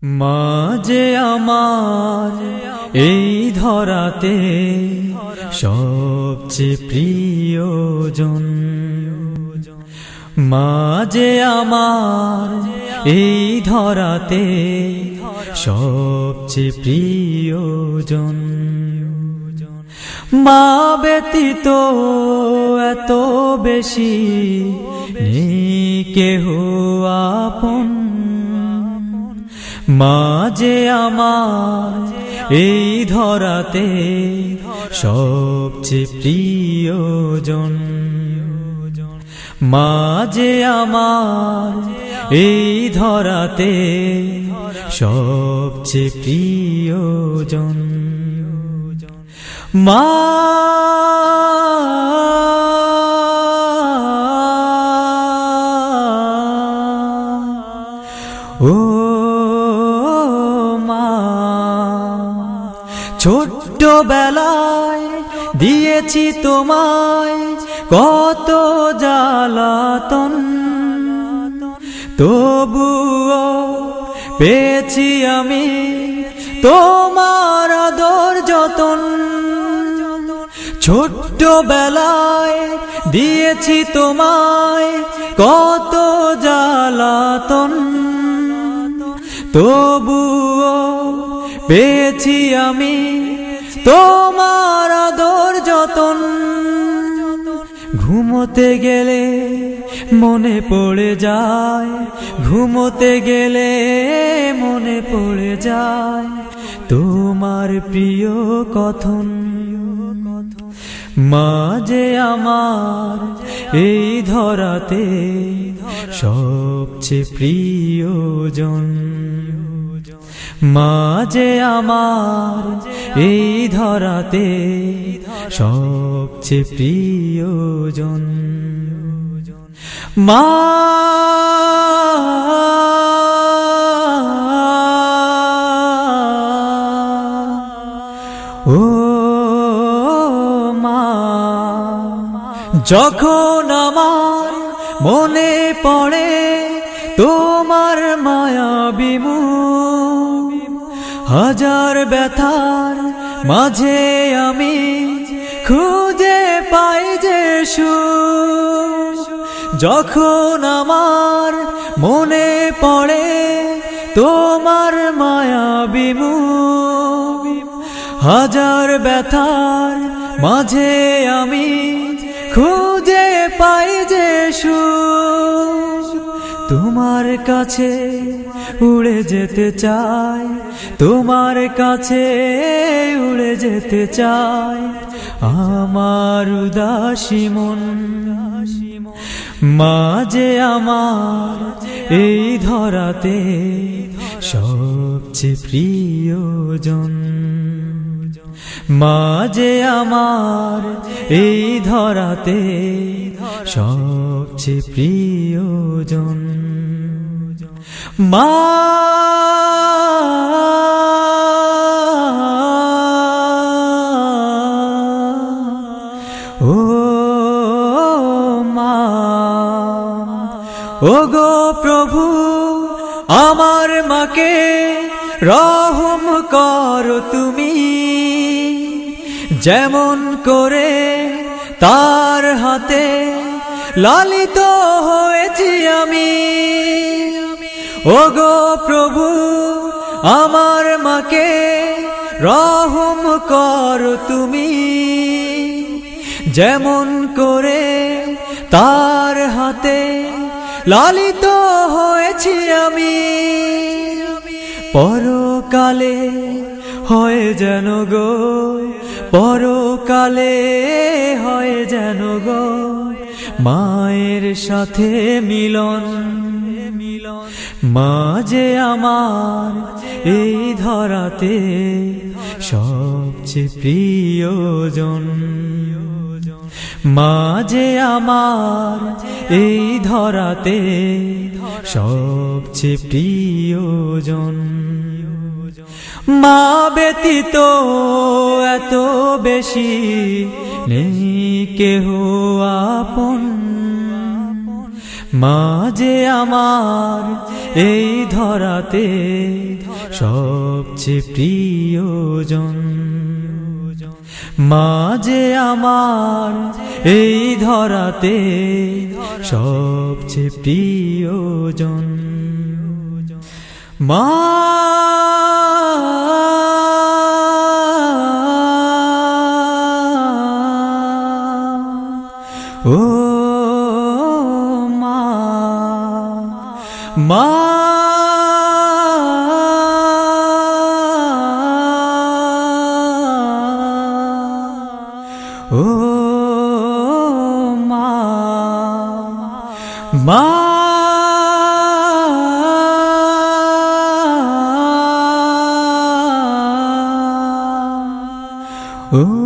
মা যে আমার এই ধরাতে সবচেয়ে প্রিয়জন, মা যে আমার এই ধরাতে সবচেয়ে প্রিয়জন। মা ব্যতীত এত বেশি নেই কেহ আপন, মা যে আমার এই ধরাতে সবচেয়ে প্রিয়জন। মা যে আমার এই ধরাতে সবচেয়ে প্রিয়জন। মা ও মা, ছোট্ট বেলায় দিয়েছি তোমায় কত জ্বালাতন, তবুও পেয়েছি আমি তোমার আদর যতন। ছোট্ট বেলায় দিয়েছি তোমায় কত জ্বালাতন, তবুও পেয়েছি আমি তোমার আদর যতন। ঘুমোতে গেলে মনে পড়ে যায়, ঘুমোতে গেলে মনে পড়ে যায় তোমার প্রিয় কথন। মা যে আমার এই ধরাতে সবচেয়ে প্রিয়জন, মা যে আমার এই ধরাতে সবচেয়ে প্রিয়জন। মা ও মা, যখন আমার মনে পড়ে তোমার মায়াবী মুখ, হাজার ব্যথার মাঝে আমি খুঁজে পাই যে সুখ। যখন আমার মনে পড়ে তোমার মায়াবী মুখ, হাজার ব্যথার মাঝে আমি খুঁজে পাই যে সুখ। তোমার কাছে উড়ে যেতে চাই, তোমার কাছে উড়ে যেতে চাই আমার উদাসী মন। মা যে আমার এই ধরাতে সবচেয়ে প্রিয়জন, মা যে আমার এই ধরাতে সবচেয়ে প্রিয়জন। মা ও মা, ও গো প্রভু আমার মাকে রহম করো তুমি, যেমন করে তার হাতে লালিত হয়েছি আমি। ও গো প্রভু আমার মাকে রহম করো তুমি, যেমন করে তার হাতে লালিত হয়েছি আমি। পরকালে হয় যেন গো, পরকালে হয় যেন গো মায়ের সাথে মিলন। মা যে আমার এই ধরাতে সবচেয়ে প্রিয়জন, মা যে আমার এই ধরাতে সবচেয়ে প্রিয়জন। মা ব্যতীত এত বেশি নেই কেহ আপন, মা যে আমার এই ধরাতে সবচেয়ে প্রিয়জন, মা যে আমার এই ধরাতে সবচেয়ে প্রিয়জন। মা ও মা, মা ও মা, মা ও